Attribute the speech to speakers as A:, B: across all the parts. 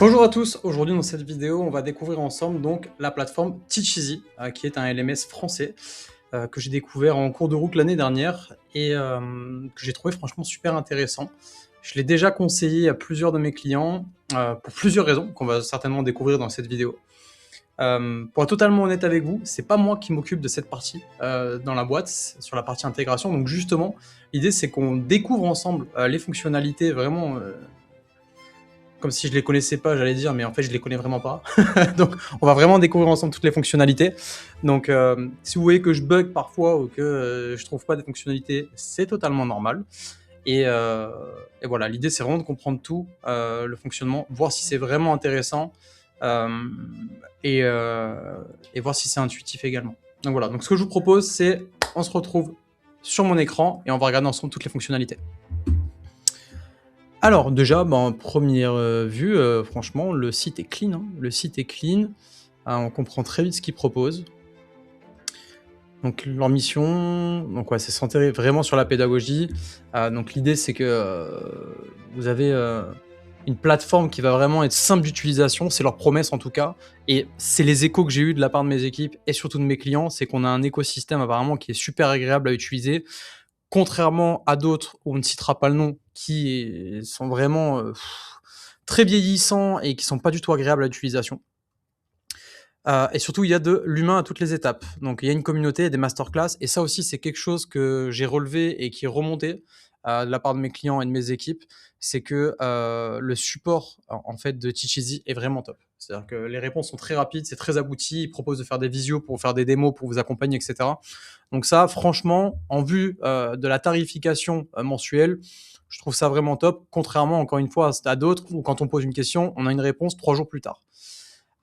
A: Bonjour à tous, aujourd'hui dans cette vidéo on va découvrir ensemble donc la plateforme Teacheasy qui est un LMS français que j'ai découvert en cours de route l'année dernière et que j'ai trouvé franchement super intéressant. Je l'ai déjà conseillé à plusieurs de mes clients pour plusieurs raisons qu'on va certainement découvrir dans cette vidéo. Pour être totalement honnête avec vous, c'est pas moi qui m'occupe de cette partie dans la boîte, sur la partie intégration, donc justement l'idée c'est qu'on découvre ensemble les fonctionnalités vraiment comme si je les connaissais pas, j'allais dire, mais en fait, je les connais vraiment pas. Donc, on va vraiment découvrir ensemble toutes les fonctionnalités. Donc, si vous voyez que je bug parfois ou que je trouve pas des fonctionnalités, c'est totalement normal. Et, euh, et voilà, l'idée, c'est vraiment de comprendre tout, le fonctionnement, voir si c'est vraiment intéressant euh, et, euh, et voir si c'est intuitif également. Donc voilà, donc ce que je vous propose, c'est on se retrouve sur mon écran et on va regarder ensemble toutes les fonctionnalités. Alors déjà, en première vue, franchement, le site est clean, hein. Le site est clean, on comprend très vite ce qu'ils proposent. Donc leur mission, donc ouais, c'est centré vraiment sur la pédagogie. Donc l'idée, c'est que vous avez une plateforme qui va vraiment être simple d'utilisation, c'est leur promesse en tout cas, et c'est les échos que j'ai eus de la part de mes équipes et surtout de mes clients, c'est qu'on a un écosystème apparemment qui est super agréable à utiliser. Contrairement à d'autres, où on ne citera pas le nom, qui sont vraiment très vieillissants et qui sont pas du tout agréables à l'utilisation. Et surtout, il y a de l'humain à toutes les étapes. Donc, il y a une communauté, des masterclass, et ça aussi, c'est quelque chose que j'ai relevé et qui est remonté de la part de mes clients et de mes équipes, c'est que le support en fait de Teacheasy est vraiment top. C'est-à-dire que les réponses sont très rapides, c'est très abouti, ils proposent de faire des visios pour faire des démos, pour vous accompagner, etc. Donc ça, franchement, en vue de la tarification mensuelle, je trouve ça vraiment top, contrairement, encore une fois, à d'autres où quand on pose une question, on a une réponse 3 jours plus tard.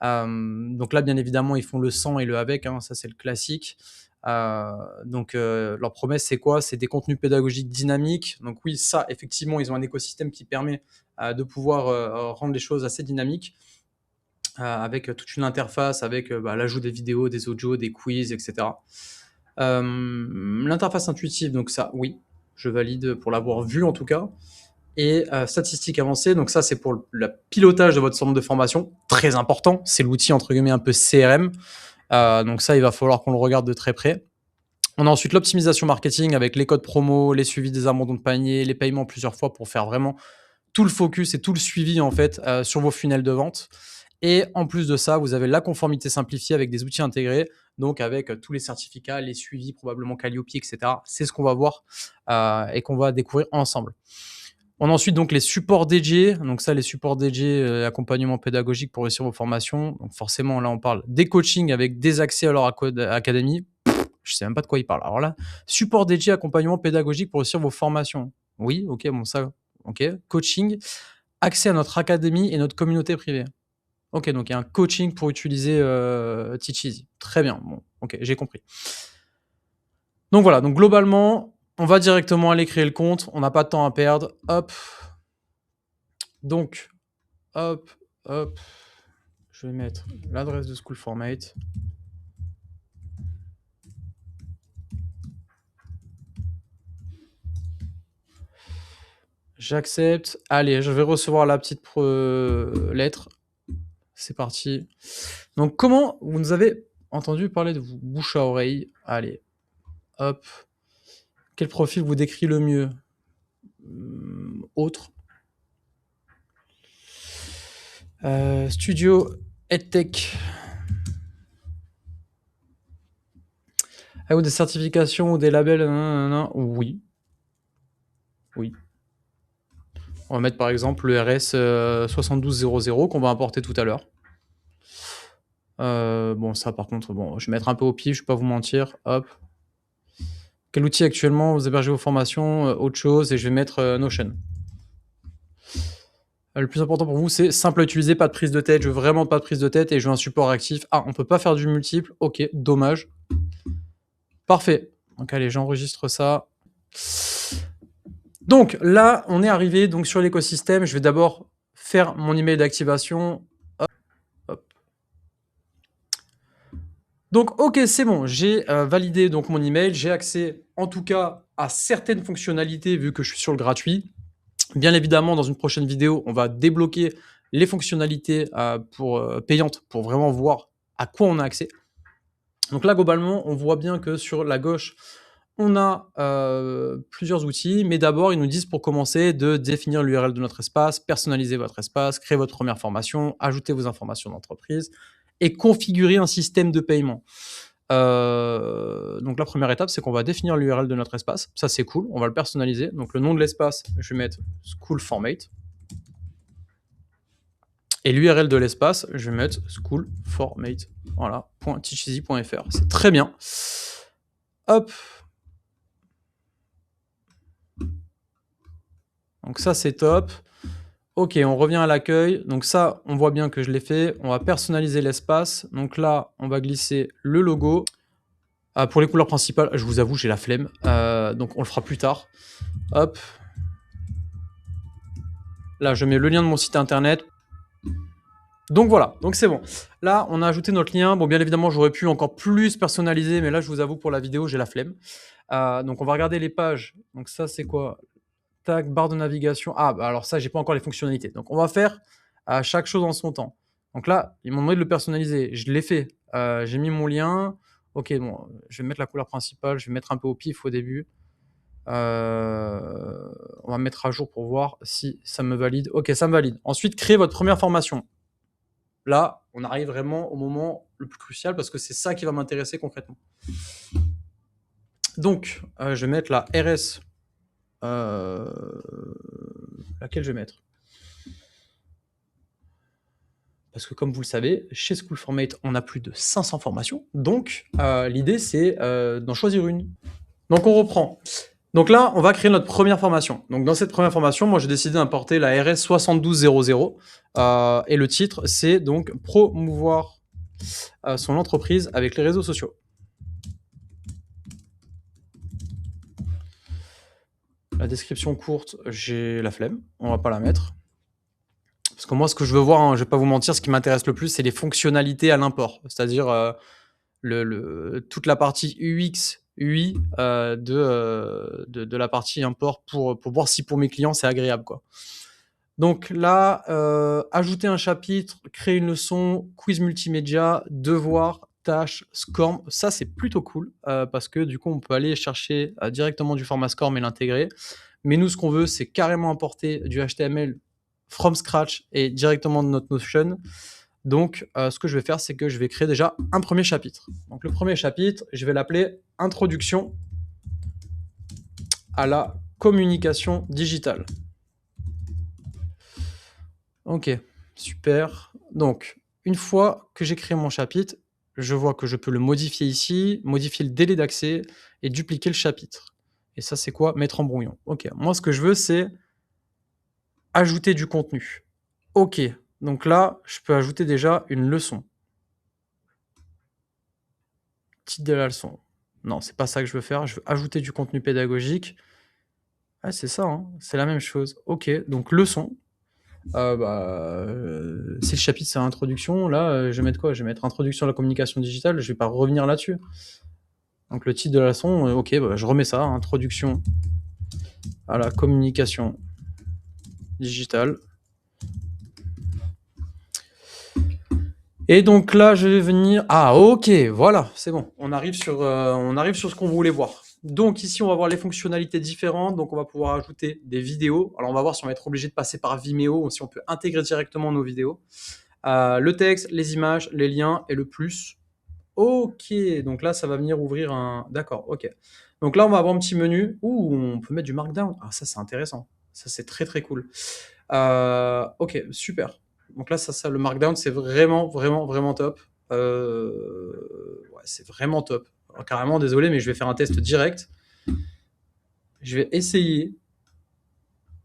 A: Donc là, bien évidemment, ils font le sans et le avec, hein, ça c'est le classique. Donc leur promesse, c'est quoi? C'est des contenus pédagogiques dynamiques. Donc oui, ça, effectivement, ils ont un écosystème qui permet de pouvoir rendre les choses assez dynamiques, avec toute une interface, avec l'ajout des vidéos, des audios, des quiz, etc. L'interface intuitive, donc ça, oui, je valide pour l'avoir vu en tout cas. Et statistiques avancées, donc ça c'est pour le pilotage de votre centre de formation, très important, c'est l'outil entre guillemets un peu CRM, donc ça il va falloir qu'on le regarde de très près. On a ensuite l'optimisation marketing avec les codes promo, les suivis des abandons de panier, les paiements plusieurs fois pour faire vraiment tout le focus et tout le suivi en fait sur vos funnels de vente. Et en plus de ça, vous avez la conformité simplifiée avec des outils intégrés, donc avec tous les certificats, les suivis, probablement Calliope, etc. C'est ce qu'on va voir et qu'on va découvrir ensemble. On a ensuite donc les supports dédiés. Donc ça, les supports dédiés, accompagnement pédagogique pour réussir vos formations. Donc forcément, là, on parle des coachings avec des accès à leur académie. Je sais même pas de quoi ils parlent. Alors là, support dédié, accompagnement pédagogique pour réussir vos formations. Oui, ok, bon ça, ok. Coaching, accès à notre académie et notre communauté privée. Ok, donc il y a un coaching pour utiliser Teacheasy. Très bien, bon, ok, j'ai compris. Donc voilà, donc globalement, on va directement aller créer le compte. On n'a pas de temps à perdre. Hop. Donc, hop, hop. Je vais mettre l'adresse de School Formate. J'accepte. Allez, je vais recevoir la petite lettre. C'est parti. Donc, comment vous nous avez entendu parler de vous, bouche à oreille? Allez, hop. Quel profil vous décrit le mieux? Autre. Studio EdTech. Avez-vous des certifications ou des labels? Oui. Oui. On va mettre par exemple le RS 7200 qu'on va importer tout à l'heure. Bon, ça par contre, bon, je vais mettre un peu au pif, je vais pas vous mentir. Hop. Quel outil actuellement vous hébergez vos formations? Autre chose, et je vais mettre Notion. Le plus important pour vous, c'est simple à utiliser, pas de prise de tête. Je veux vraiment pas de prise de tête et je veux un support actif. Ah, on peut pas faire du multiple. Ok, dommage. Parfait. Donc allez, j'enregistre ça. Donc là, on est arrivé donc sur l'écosystème. Je vais d'abord faire mon email d'activation. Hop, hop. Donc ok, c'est bon, j'ai validé donc mon email, j'ai accès en tout cas à certaines fonctionnalités vu que je suis sur le gratuit. Bien évidemment, dans une prochaine vidéo, on va débloquer les fonctionnalités payantes pour vraiment voir à quoi on a accès. Donc là, globalement, on voit bien que sur la gauche, on a plusieurs outils, mais d'abord, ils nous disent pour commencer de définir l'URL de notre espace, personnaliser votre espace, créer votre première formation, ajouter vos informations d'entreprise et configurer un système de paiement. Donc la première étape, c'est qu'on va définir l'URL de notre espace. Ça, c'est cool, on va le personnaliser. Donc le nom de l'espace, je vais mettre schoolformate. Et l'URL de l'espace, je vais mettre schoolformate. Voilà, .teacheasy.fr. C'est très bien. Hop. Donc ça, c'est top. Ok, on revient à l'accueil. Donc ça, on voit bien que je l'ai fait. On va personnaliser l'espace. Donc là, on va glisser le logo. Pour les couleurs principales, je vous avoue, j'ai la flemme. Donc on le fera plus tard. Hop. Là, je mets le lien de mon site internet. Donc voilà, donc c'est bon. Là, on a ajouté notre lien. Bon, bien évidemment, j'aurais pu encore plus personnaliser, mais là, je vous avoue, pour la vidéo, j'ai la flemme. Donc on va regarder les pages. Donc ça, c'est quoi? Tac, barre de navigation. Ah, bah alors ça, j'ai pas encore les fonctionnalités. Donc on va faire chaque chose en son temps. Donc là, ils m'ont demandé de le personnaliser. Je l'ai fait. J'ai mis mon lien. Ok, bon, je vais mettre la couleur principale. Je vais mettre un peu au pif au début. On va mettre à jour pour voir si ça me valide. Ok, ça me valide. Ensuite, créez votre première formation. Là, on arrive vraiment au moment le plus crucial parce que c'est ça qui va m'intéresser concrètement. Donc, je vais mettre la RS. Laquelle je vais mettre? Parce que comme vous le savez, chez Schoolformate, on a plus de 500 formations. Donc, l'idée, c'est d'en choisir une. Donc, on reprend. Donc là, on va créer notre première formation. Donc dans cette première formation, moi j'ai décidé d'importer la RS 7200 et le titre c'est donc promouvoir son entreprise avec les réseaux sociaux. La description courte, j'ai la flemme, on va pas la mettre. Parce que moi ce que je veux voir, hein, je vais pas vous mentir, ce qui m'intéresse le plus c'est les fonctionnalités à l'import, c'est-à-dire toute la partie UX, UI de la partie import pour voir si pour mes clients c'est agréable, quoi. Donc là, ajouter un chapitre, créer une leçon, quiz multimédia, devoir, tâche, SCORM, ça c'est plutôt cool parce que du coup on peut aller chercher directement du format SCORM et l'intégrer. Mais nous ce qu'on veut c'est carrément importer du HTML from scratch et directement de notre Notion. Donc ce que je vais faire c'est que je vais créer déjà un premier chapitre. Donc le premier chapitre, je vais l'appeler Introduction à la communication digitale. Ok, super. Donc, une fois que j'ai créé mon chapitre, je vois que je peux le modifier ici, modifier le délai d'accès et dupliquer le chapitre. Et ça, c'est quoi? Mettre en brouillon. Ok, moi, ce que je veux, c'est ajouter du contenu. Ok, donc là, je peux ajouter déjà une leçon. Titre de la leçon. Non, c'est pas ça que je veux faire. Je veux ajouter du contenu pédagogique. Ah, c'est ça, hein, c'est la même chose. Ok, donc leçon. Si le chapitre c'est introduction, là, je vais mettre quoi? Je vais mettre introduction à la communication digitale, je vais pas revenir là-dessus. Donc le titre de la leçon, ok, je remets ça, introduction à la communication digitale. Et donc là, je vais venir... Ah, ok, voilà, c'est bon. On arrive sur ce qu'on voulait voir. Donc ici, on va voir les fonctionnalités différentes. Donc on va pouvoir ajouter des vidéos. Alors on va voir si on va être obligé de passer par Vimeo ou si on peut intégrer directement nos vidéos. Le texte, les images, les liens et le plus. Ok, donc là, ça va venir ouvrir un... D'accord, ok. Donc là, on va avoir un petit menu où on peut mettre du markdown. Ah, ça, c'est intéressant. Ça, c'est très, très cool. Ok, super. Donc là, ça, le markdown, c'est vraiment, vraiment, vraiment top. Ouais, c'est vraiment top. Alors, carrément, désolé, mais je vais faire un test direct. Je vais essayer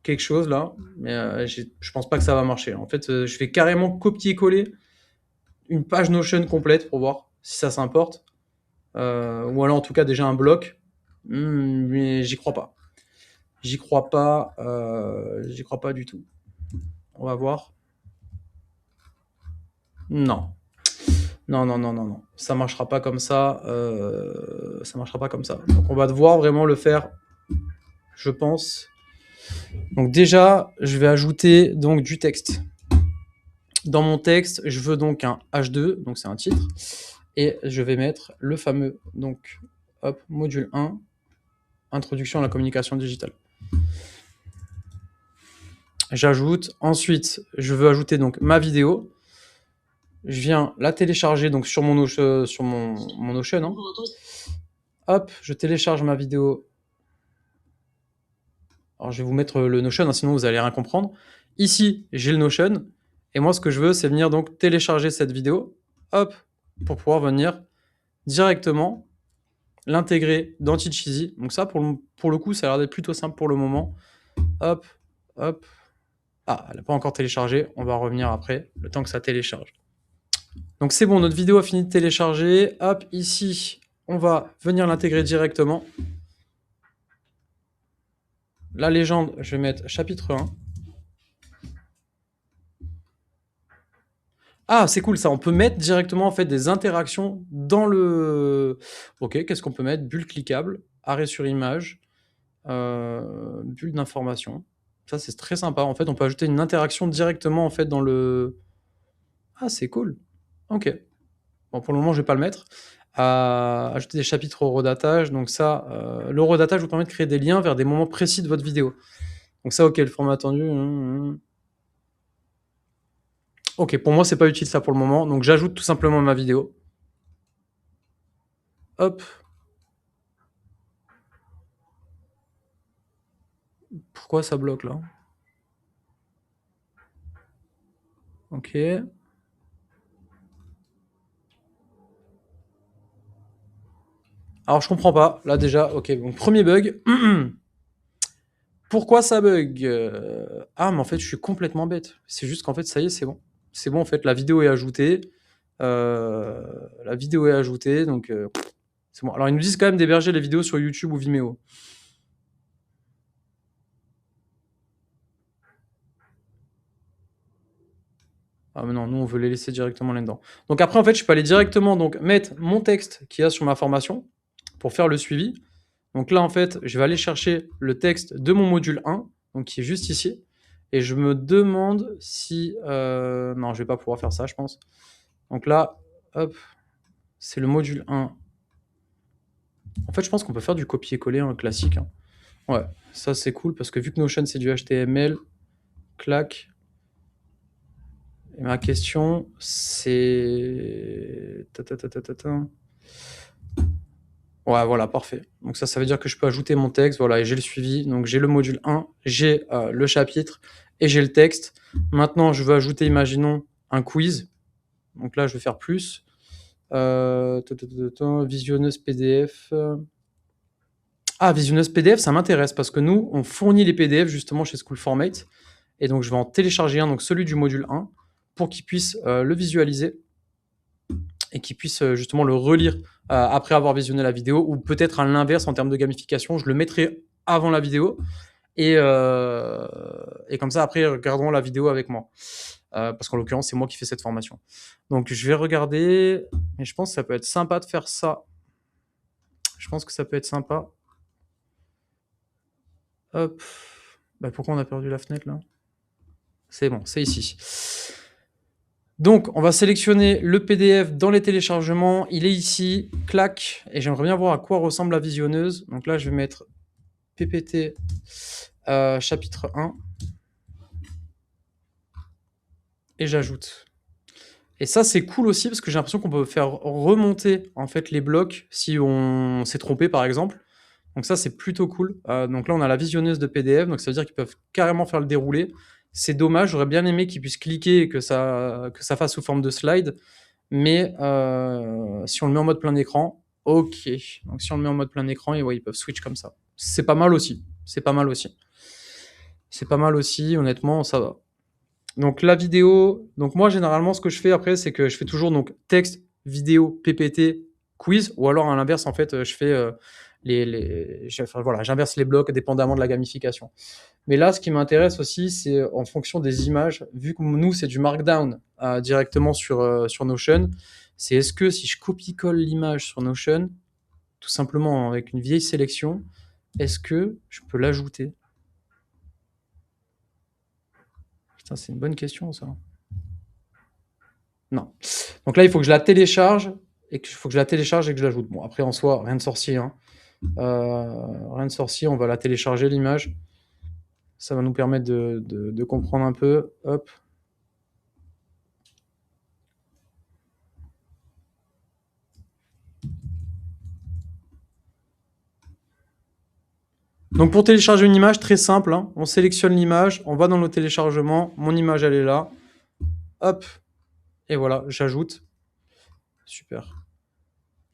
A: quelque chose là, mais je pense pas que ça va marcher. En fait, je vais carrément copier-coller une page Notion complète pour voir si ça s'importe. Ou alors en tout cas déjà un bloc. Mais j'y crois pas. J'y crois pas du tout. On va voir. Non. Non, non, non, non, non. Ça marchera pas comme ça. Ça marchera pas comme ça. Donc on va devoir vraiment le faire, je pense. Donc déjà, je vais ajouter donc du texte. Dans mon texte, je veux donc un H2, donc c'est un titre, et je vais mettre le fameux, donc, hop, module 1, introduction à la communication digitale. J'ajoute, ensuite, je veux ajouter donc ma vidéo. Je viens la télécharger donc sur mon Notion, hein. Hop, je télécharge ma vidéo. Alors, je vais vous mettre le Notion, hein, sinon vous allez rien comprendre. Ici, j'ai le Notion. Et moi, ce que je veux, c'est venir donc télécharger cette vidéo. Hop, pour pouvoir venir directement l'intégrer dans Teach Easy. Donc ça, pour le coup, ça a l'air d'être plutôt simple pour le moment. Hop, hop. Ah, elle n'a pas encore téléchargé. On va revenir après, le temps que ça télécharge. Donc c'est bon, notre vidéo a fini de télécharger. Hop, ici, on va venir l'intégrer directement. La légende, je vais mettre chapitre 1. Ah, c'est cool ça, on peut mettre directement en fait des interactions dans le... Ok, qu'est-ce qu'on peut mettre? Bulle cliquable, arrêt sur image, bulle d'information. Ça c'est très sympa, en fait on peut ajouter une interaction directement en fait dans le... Ah, c'est cool. Ok. Bon, pour le moment je vais pas le mettre. Ajouter des chapitres au redatage, donc ça, le redatage vous permet de créer des liens vers des moments précis de votre vidéo. Donc ça, ok, le format attendu. Ok, pour moi, c'est pas utile ça pour le moment, donc j'ajoute tout simplement ma vidéo. Hop. Pourquoi ça bloque là? Ok. Alors je comprends pas, là déjà, ok, donc premier bug. Pourquoi ça bug? Ah, mais en fait, je suis complètement bête. C'est juste qu'en fait, ça y est, c'est bon. C'est bon, en fait, la vidéo est ajoutée. La vidéo est ajoutée, donc c'est bon. Alors, ils nous disent quand même d'héberger les vidéos sur YouTube ou Vimeo. Ah, mais non, nous, on veut les laisser directement là-dedans. Donc après, en fait, je peux aller directement donc, mettre mon texte qu'il y a sur ma formation pour faire le suivi. Donc là, en fait, je vais aller chercher le texte de mon module 1, donc qui est juste ici. Et je me demande si... non, je vais pas pouvoir faire ça, je pense. Donc là, hop, c'est le module 1. En fait, je pense qu'on peut faire du copier-coller classique. Hein. Ouais, ça c'est cool, parce que vu que Notion, c'est du HTML, clac. Et ma question, c'est... Ouais, voilà, parfait. Donc ça veut dire que je peux ajouter mon texte, voilà, et j'ai le suivi. Donc j'ai le module 1, j'ai le chapitre, et j'ai le texte. Maintenant, je veux ajouter, imaginons, un quiz. Donc là, je vais faire plus. Visionneuse PDF. Ah, visionneuse PDF, ça m'intéresse, parce que nous, on fournit les PDF justement chez Schoolformate. Et donc, je vais en télécharger un, donc celui du module 1, pour qu'il puisse le visualiser et qu'il puisse justement le relire après avoir visionné la vidéo, ou peut-être à l'inverse en termes de gamification, je le mettrai avant la vidéo et comme ça après ils regarderont la vidéo avec moi parce qu'en l'occurrence c'est moi qui fais cette formation. Donc je vais regarder, mais je pense que ça peut être sympa de faire ça. Je pense que ça peut être sympa. Hop. Bah, pourquoi on a perdu la fenêtre là? C'est bon, c'est ici. Donc, on va sélectionner le PDF dans les téléchargements. Il est ici, clac. Et j'aimerais bien voir à quoi ressemble la visionneuse. Donc là, je vais mettre PPT chapitre 1. Et j'ajoute. Et ça, c'est cool aussi parce que j'ai l'impression qu'on peut faire remonter en fait les blocs si on s'est trompé, par exemple. Donc ça, c'est plutôt cool. Donc là, on a la visionneuse de PDF. Donc ça veut dire qu'ils peuvent carrément faire le déroulé. C'est dommage. J'aurais bien aimé qu'ils puissent cliquer et que ça fasse sous forme de slide. Mais si on le met en mode plein écran, ok. Donc si on le met en mode plein écran, et ouais, ils peuvent switch comme ça. C'est pas mal aussi. C'est pas mal aussi. C'est pas mal aussi, honnêtement, ça va. Donc la vidéo, donc moi généralement ce que je fais après, c'est que je fais toujours donc texte, vidéo, PPT, quiz, ou alors à l'inverse en fait, je fais voilà, j'inverse les blocs dépendamment de la gamification. Mais là, ce qui m'intéresse aussi, c'est en fonction des images, vu que nous, c'est du Markdown directement sur Notion, c'est est-ce que si je copie-colle l'image sur Notion, tout simplement avec une vieille sélection, est-ce que je peux l'ajouter? Putain, c'est une bonne question, ça. Non. Donc là, il faut que je la télécharge et que je l'ajoute. Bon, après, en soi, rien de sorcier, hein. Rien de sorcier, on va la télécharger, l'image. Ça va nous permettre de comprendre un peu. Hop. Donc pour télécharger une image, très simple, hein. On sélectionne l'image, on va dans le téléchargement, mon image elle est là, hop, et voilà, j'ajoute. Super.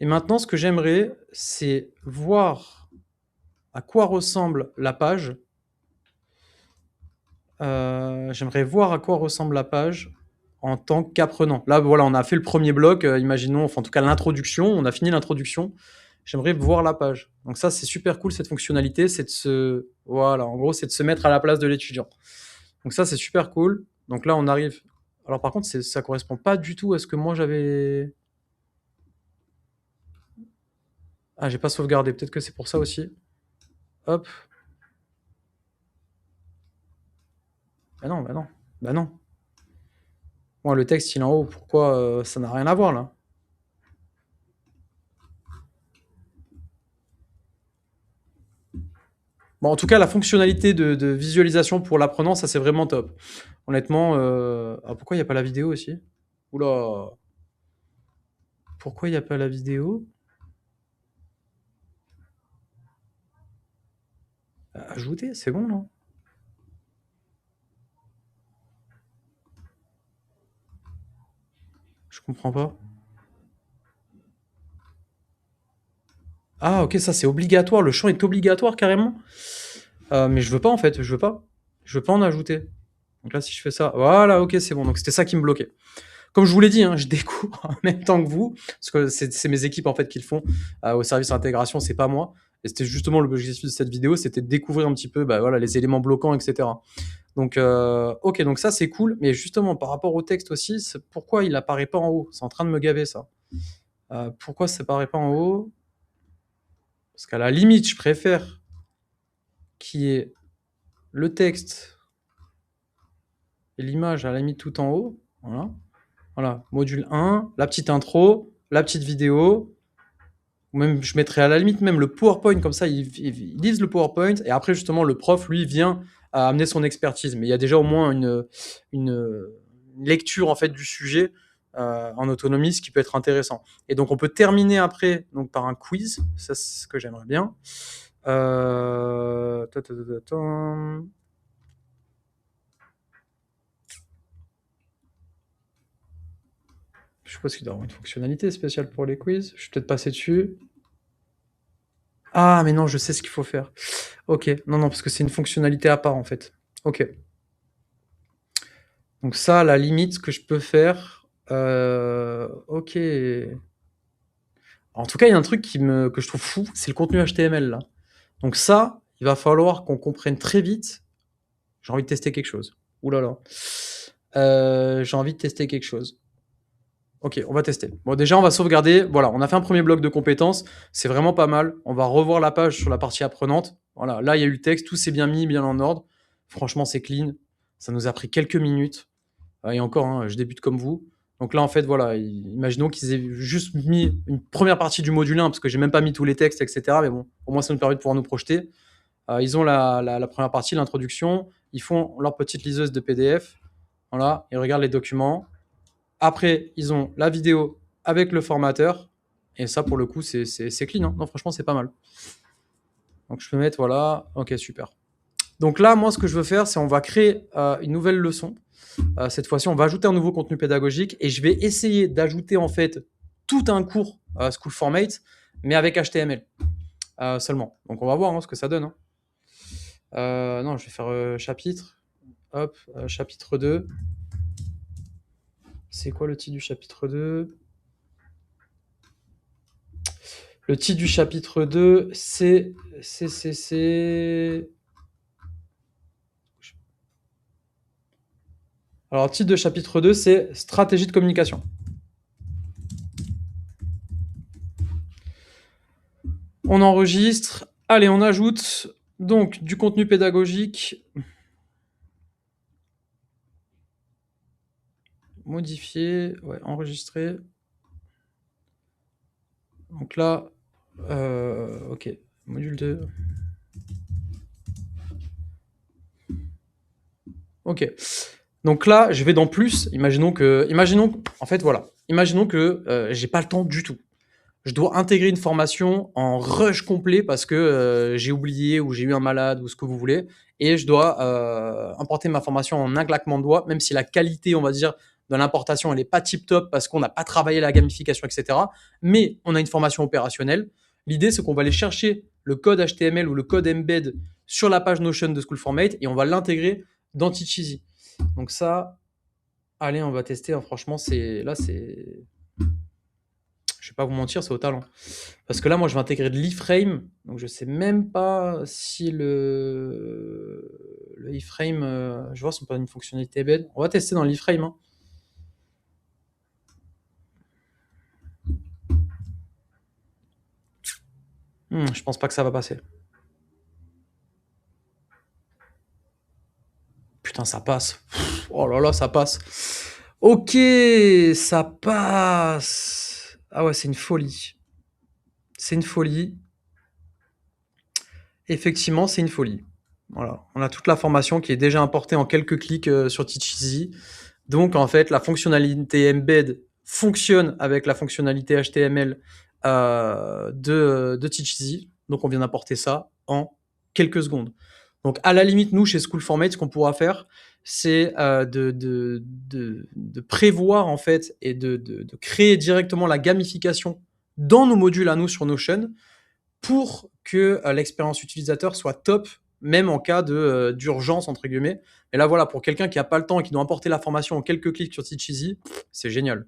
A: Et maintenant, ce que j'aimerais, c'est voir à quoi ressemble la page. J'aimerais voir à quoi ressemble la page en tant qu'apprenant. Là, voilà, on a fait le premier bloc, imaginons, enfin en tout cas l'introduction, on a fini l'introduction. J'aimerais voir la page. Donc ça, c'est super cool cette fonctionnalité, c'est de se, voilà, en gros, c'est de se mettre à la place de l'étudiant. Donc ça, c'est super cool. Donc là, on arrive. Alors par contre, ça correspond pas du tout à ce que moi j'avais. Ah, j'ai pas sauvegardé. Peut-être que c'est pour ça aussi. Hop. Bah non, bah non, bah non. Moi, le texte, il est en haut. Pourquoi ça n'a rien à voir là? Bon, en tout cas, la fonctionnalité de visualisation pour l'apprenant, ça c'est vraiment top. Honnêtement, ah, pourquoi il n'y a pas la vidéo aussi? Oula. Pourquoi il n'y a pas la vidéo? Ajouter, c'est bon, non? Je comprends pas. Ah, ok, ça c'est obligatoire. Le champ est obligatoire carrément. Mais je veux pas en fait, je veux pas. Je veux pas en ajouter. Donc là, si je fais ça, voilà, ok, c'est bon. Donc c'était ça qui me bloquait. Comme je vous l'ai dit, hein, je découvre en même temps que vous, parce que c'est mes équipes en fait qui le font au service intégration, c'est pas moi. Et c'était justement l'objectif de cette vidéo, c'était de découvrir un petit peu, bah, voilà, les éléments bloquants, etc. Donc, ok, donc ça c'est cool, mais justement par rapport au texte aussi, pourquoi il apparaît pas en haut? C'est en train de me gaver ça. Pourquoi ça apparaît pas en haut? Parce qu'à la limite, je préfère qu'il y ait le texte et l'image à la limite tout en haut. Voilà. Voilà, module 1, la petite intro, la petite vidéo. Ou même, je mettrais à la limite même le PowerPoint, comme ça, ils lisent le PowerPoint, et après, justement, le prof, lui, vient à amener son expertise. Mais il y a déjà au moins une lecture, en fait, du sujet en autonomie, ce qui peut être intéressant. Et donc, on peut terminer après donc, par un quiz. Ça, c'est ce que j'aimerais bien. Euh... Je suppose qu'il doit y avoir une fonctionnalité spéciale pour les quiz. Je suis peut-être passé dessus. Ah, mais non, je sais ce qu'il faut faire. Ok, non, non, parce que c'est une fonctionnalité à part, en fait. Ok. Donc ça, à la limite, ce que je peux faire... ok. En tout cas, il y a un truc que je trouve fou, c'est le contenu HTML, là. Donc ça, il va falloir qu'on comprenne très vite. J'ai envie de tester quelque chose. Ouh là là. J'ai envie de tester quelque chose. Ok, on va tester. Bon, déjà, on va sauvegarder. Voilà, on a fait un premier bloc de compétences. C'est vraiment pas mal. On va revoir la page sur la partie apprenante. Voilà, là, il y a eu le texte. Tout s'est bien mis, bien en ordre. Franchement, c'est clean. Ça nous a pris quelques minutes. Et encore, hein, je débute comme vous. Donc là, en fait, voilà, imaginons qu'ils aient juste mis une première partie du module 1, parce que j'ai même pas mis tous les textes, etc. Mais bon, au moins, ça nous permet de pouvoir nous projeter. Ils ont la première partie, l'introduction. Ils font leur petite liseuse de PDF. Voilà, ils regardent les documents. Après, ils ont la vidéo avec le formateur. Et ça, pour le coup, c'est clean. Hein. Non, franchement, c'est pas mal. Donc, je peux mettre, voilà. Ok, super. Donc là, moi, ce que je veux faire, c'est on va créer une nouvelle leçon. Cette fois-ci, on va ajouter un nouveau contenu pédagogique et je vais essayer d'ajouter en fait tout un cours School Formate, mais avec HTML seulement. Donc, on va voir hein, ce que ça donne. Hein. Non, je vais faire chapitre. Hop, chapitre 2. C'est quoi le titre du chapitre 2? Le titre du chapitre 2, c'est... Alors, le titre de chapitre 2, c'est stratégie de communication. On enregistre. Allez, on ajoute donc du contenu pédagogique. modifier, ouais, enregistrer. Donc là, ok, module 2. Ok. Donc là, je vais dans plus. Imaginons, en fait, voilà. Imaginons que j'ai pas le temps du tout. Je dois intégrer une formation en rush complet parce que j'ai oublié ou j'ai eu un malade ou ce que vous voulez. Et je dois importer ma formation en un claquement de doigts, même si la qualité, on va dire, de l'importation, elle n'est pas tip top parce qu'on n'a pas travaillé la gamification, etc. Mais on a une formation opérationnelle. L'idée, c'est qu'on va aller chercher le code HTML ou le code embed sur la page Notion de School for Mate et on va l'intégrer dans Teach Easy. Donc ça, allez, on va tester. Hein. Franchement, là, c'est... Je vais pas vous mentir, c'est au talent. Parce que là, moi, je vais intégrer de l'iframe. Donc, je sais même pas si le iframe... je vois, c'est pas une fonctionnalité embed. On va tester dans l'iframe. Hein. Je pense pas que ça va passer. Putain, ça passe. Oh là là, ça passe. Ok, ça passe. Ah ouais, c'est une folie. C'est une folie. Effectivement, c'est une folie. Voilà, on a toute la formation qui est déjà importée en quelques clics sur Teacheasy. Donc, en fait, la fonctionnalité embed fonctionne avec la fonctionnalité HTML de Teacheasy. Donc, on vient d'importer ça en quelques secondes. Donc, à la limite, nous, chez School for Mate, ce qu'on pourra faire, c'est de prévoir, en fait, et de créer directement la gamification dans nos modules à nous sur Notion pour que l'expérience utilisateur soit top, même en cas d'urgence, entre guillemets. Et là, voilà, pour quelqu'un qui n'a pas le temps et qui doit importer la formation en quelques clics sur Teacheasy, c'est génial.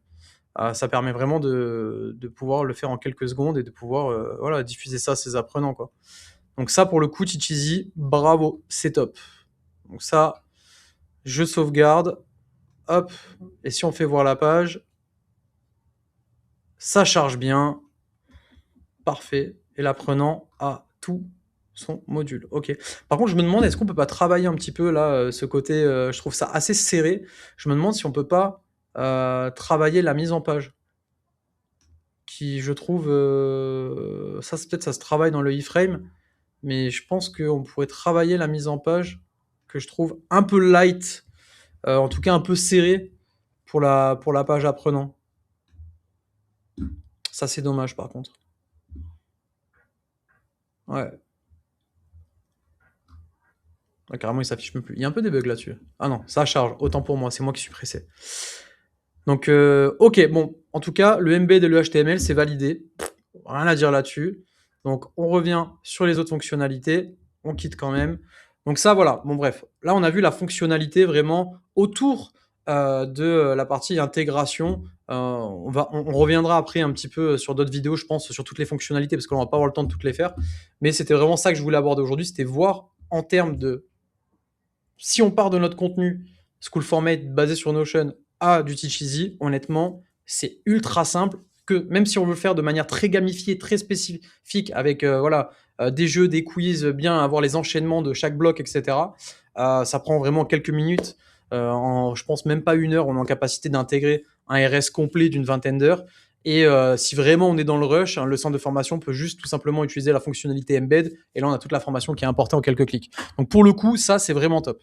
A: Ça permet vraiment de pouvoir le faire en quelques secondes et de pouvoir voilà, diffuser ça à ses apprenants. Quoi. Donc ça, pour le coup, Teacheasy, bravo, c'est top. Donc ça, je sauvegarde. Hop, et si on fait voir la page, ça charge bien. Parfait. Et l'apprenant a tout son module. Ok. Par contre, je me demande, est-ce qu'on peut pas travailler un petit peu là, ce côté, je trouve ça assez serré. Je me demande si on peut pas travailler la mise en page. Qui, je trouve, ça peut-être ça se travaille dans le iframe, mais je pense qu'on pourrait travailler la mise en page que je trouve un peu light, en tout cas un peu serré pour la page apprenant. Ça, c'est dommage par contre. Ouais. Ah, carrément, il s'affiche même plus. Il y a un peu des bugs là-dessus. Ah non, ça charge. Autant pour moi, c'est moi qui suis pressé. Donc, ok, bon, en tout cas, le embed et le HTML, c'est validé. Rien à dire là-dessus. Donc, on revient sur les autres fonctionnalités. On quitte quand même. Donc ça, voilà. Bon, bref. Là, on a vu la fonctionnalité vraiment autour de la partie intégration. On reviendra après un petit peu sur d'autres vidéos, je pense, sur toutes les fonctionnalités, parce qu'on va pas avoir le temps de toutes les faire. Mais c'était vraiment ça que je voulais aborder aujourd'hui. C'était voir en termes de... Si on part de notre contenu School for Mate basé sur Notion à du Teach Easy, honnêtement, c'est ultra simple. Que même si on veut le faire de manière très gamifiée, très spécifique, avec voilà, des jeux, des quiz, bien avoir les enchaînements de chaque bloc, etc., ça prend vraiment quelques minutes. Je pense même pas 1 heure, on est en capacité d'intégrer un RS complet d'une vingtaine d'heures. Et si vraiment on est dans le rush, hein, le centre de formation peut juste tout simplement utiliser la fonctionnalité embed. Et là, on a toute la formation qui est importée en quelques clics. Donc pour le coup, ça, c'est vraiment top.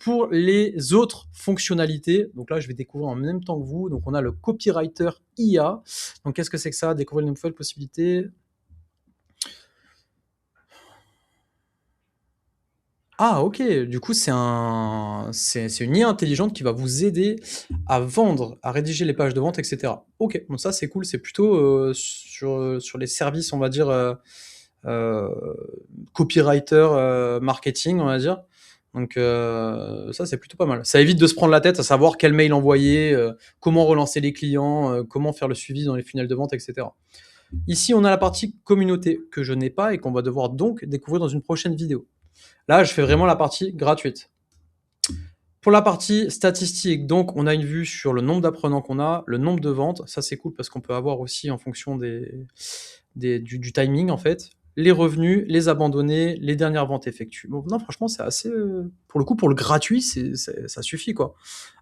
A: Pour les autres fonctionnalités, donc là, je vais découvrir en même temps que vous. Donc on a le copywriter IA. Donc qu'est-ce que c'est que ça? Découvrir une nouvelle possibilité. Ah ok, du coup c'est une IA intelligente qui va vous aider à vendre, à rédiger les pages de vente, etc. Ok, bon ça c'est cool, c'est plutôt sur les services, on va dire, copywriter, marketing, on va dire. Donc ça c'est plutôt pas mal. Ça évite de se prendre la tête à savoir quel mail envoyer, comment relancer les clients, comment faire le suivi dans les funnels de vente, etc. Ici on a la partie communauté que je n'ai pas et qu'on va devoir donc découvrir dans une prochaine vidéo. Là, je fais vraiment la partie gratuite. Pour la partie statistique, donc, on a une vue sur le nombre d'apprenants qu'on a, le nombre de ventes. Ça, c'est cool parce qu'on peut avoir aussi en fonction du timing, en fait. les revenus, les abandonnés, les dernières ventes effectuées. Bon, non, franchement, c'est assez, pour le coup, pour le gratuit, ça suffit, quoi.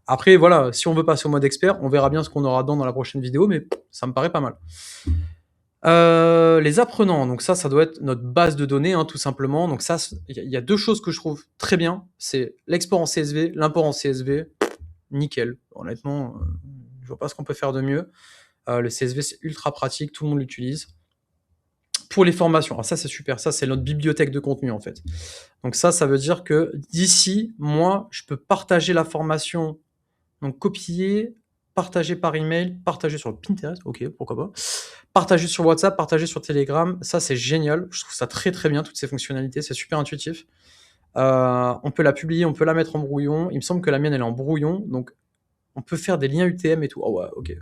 A: Après, voilà, si on veut passer au mode expert, on verra bien ce qu'on aura dedans dans la prochaine vidéo, mais ça me paraît pas mal. Les apprenants, donc ça doit être notre base de données, hein, tout simplement. Donc ça, il y a 2 choses que je trouve très bien, c'est l'export en CSV, l'import en CSV, nickel. Honnêtement, je vois pas ce qu'on peut faire de mieux. Le CSV, c'est ultra pratique, tout le monde l'utilise. Pour les formations, alors ça, c'est super, ça, c'est notre bibliothèque de contenu, en fait. Donc ça veut dire que d'ici, moi, je peux partager la formation, donc copier, partager par email, partager sur Pinterest, OK, pourquoi pas. Partager sur WhatsApp, partager sur Telegram, ça, c'est génial. Je trouve ça très, très bien, toutes ces fonctionnalités, c'est super intuitif. On peut la publier, on peut la mettre en brouillon. Il me semble que la mienne, elle est en brouillon, donc on peut faire des liens UTM et tout. Oh ouais, OK.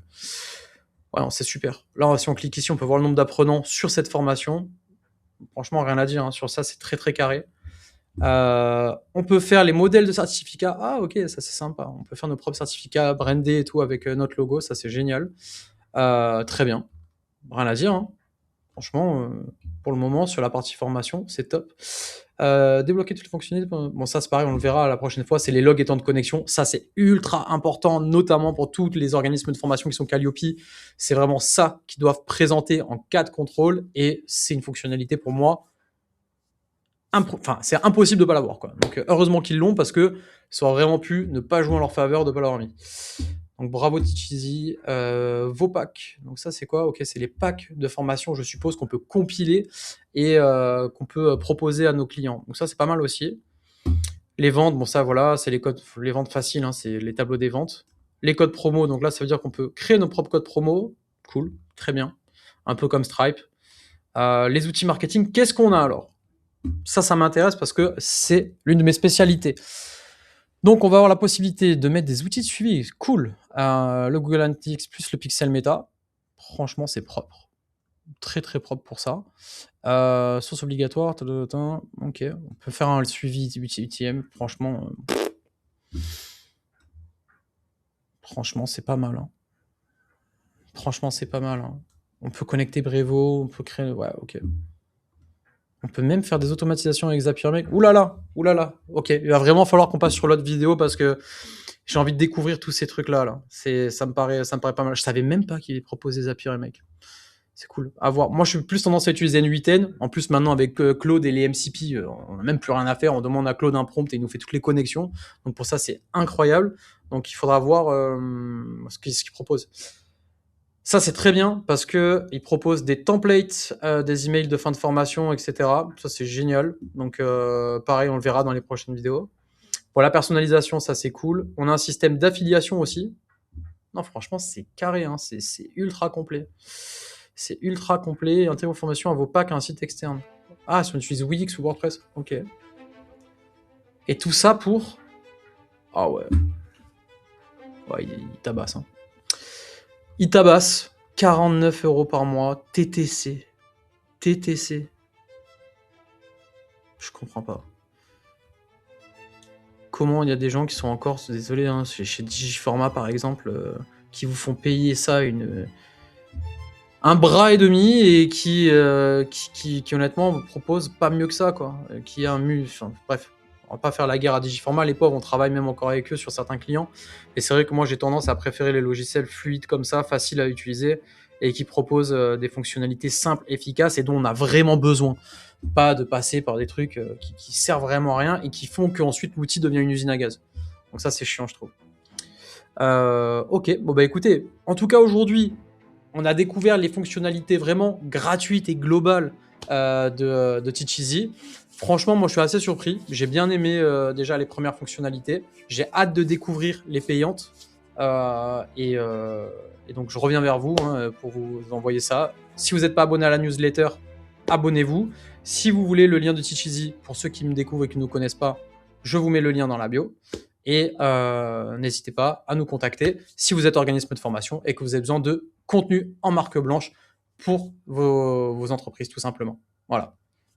A: Ouais, non, c'est super. Là, si on clique ici, on peut voir le nombre d'apprenants sur cette formation. Franchement, rien à dire, hein, sur ça, c'est très, très carré. On peut faire les modèles de certificats. Ah, OK, ça, c'est sympa. On peut faire nos propres certificats brandés et tout avec notre logo. Ça, c'est génial. Très bien. Rien à dire, hein. Franchement, pour le moment, sur la partie formation, c'est top. Débloquer toutes les fonctionnalités. Bon, ça, c'est pareil, on le verra la prochaine fois. C'est les logs et temps de connexion. Ça, c'est ultra important, notamment pour tous les organismes de formation qui sont Calliope. C'est vraiment ça qu'ils doivent présenter en cas de contrôle. Et c'est une fonctionnalité pour moi. Enfin, c'est impossible de ne pas l'avoir, quoi. Donc, heureusement qu'ils l'ont parce que ça aurait vraiment pu ne pas jouer en leur faveur de ne pas l'avoir mis. Donc, bravo Teacheasy. Vos packs. Donc, ça, c'est quoi? Ok, c'est les packs de formation, je suppose, qu'on peut compiler et qu'on peut proposer à nos clients. Donc, ça, c'est pas mal aussi. Les ventes, bon, ça, voilà, c'est les codes, les ventes faciles, hein, c'est les tableaux des ventes. Les codes promo, donc là, ça veut dire qu'on peut créer nos propres codes promo. Cool, très bien. Un peu comme Stripe. Les outils marketing, qu'est-ce qu'on a alors? Ça m'intéresse parce que c'est l'une de mes spécialités. Donc, on va avoir la possibilité de mettre des outils de suivi. Cool. Le Google Analytics plus le Pixel Meta. Franchement, c'est propre. Très, très propre pour ça. Source obligatoire. Ok. On peut faire un suivi UTM. Franchement, c'est pas mal. Hein. Franchement, c'est pas mal. Hein. On peut connecter Brevo. On peut créer. Ouais, ok. On peut même faire des automatisations avec Zapier Make. Ouh là là. Ok, il va vraiment falloir qu'on passe sur l'autre vidéo parce que j'ai envie de découvrir tous ces trucs-là. Là. Ça me paraît pas mal. Je savais même pas qu'il proposait Zapier Make. C'est cool. À voir. Moi, je suis plus tendance à utiliser N8N. En plus, maintenant, avec Claude et les MCP, on n'a même plus rien à faire. On demande à Claude un prompt et il nous fait toutes les connexions. Donc, pour ça, c'est incroyable. Donc, il faudra voir ce qu'il propose. Ça, c'est très bien parce qu'il propose des templates, des emails de fin de formation, etc. Ça, c'est génial. Donc, pareil, on le verra dans les prochaines vidéos. Pour la personnalisation, ça, c'est cool. On a un système d'affiliation aussi. Non, franchement, c'est carré. Hein. C'est ultra complet. C'est ultra complet. Intégrer vos formations à vos packs à un site externe. Ah, si on utilise Wix ou WordPress. Ok. Et tout ça pour... Ah ouais. Ouais, il tabasse. Hein. Il tabasse 49 € par mois, TTC. TTC. Je comprends pas. Comment il y a des gens qui sont encore, désolé, hein, chez Digiformat par exemple, qui vous font payer ça un bras et demi et qui honnêtement me propose pas mieux que ça, quoi. Qui a enfin, bref, on va pas faire la guerre à Digiformat, les pauvres, on travaille même encore avec eux sur certains clients. Et c'est vrai que moi j'ai tendance à préférer les logiciels fluides comme ça, faciles à utiliser et qui proposent des fonctionnalités simples, efficaces et dont on a vraiment besoin. Pas de passer par des trucs qui servent vraiment à rien et qui font qu'ensuite l'outil devient une usine à gaz. Donc ça c'est chiant, je trouve. Ok, bon bah écoutez, en tout cas aujourd'hui, on a découvert les fonctionnalités vraiment gratuites et globales de Teacheasy. Franchement, moi je suis assez surpris. J'ai bien aimé déjà les premières fonctionnalités. J'ai hâte de découvrir les payantes. Et donc je reviens vers vous pour vous envoyer ça. Si vous n'êtes pas abonné à la newsletter, abonnez-vous. Si vous voulez le lien de Teacheasy, pour ceux qui me découvrent et qui ne nous connaissent pas, je vous mets le lien dans la bio. Et n'hésitez pas à nous contacter si vous êtes organisme de formation et que vous avez besoin de contenu en marque blanche pour vos entreprises, tout simplement. Voilà.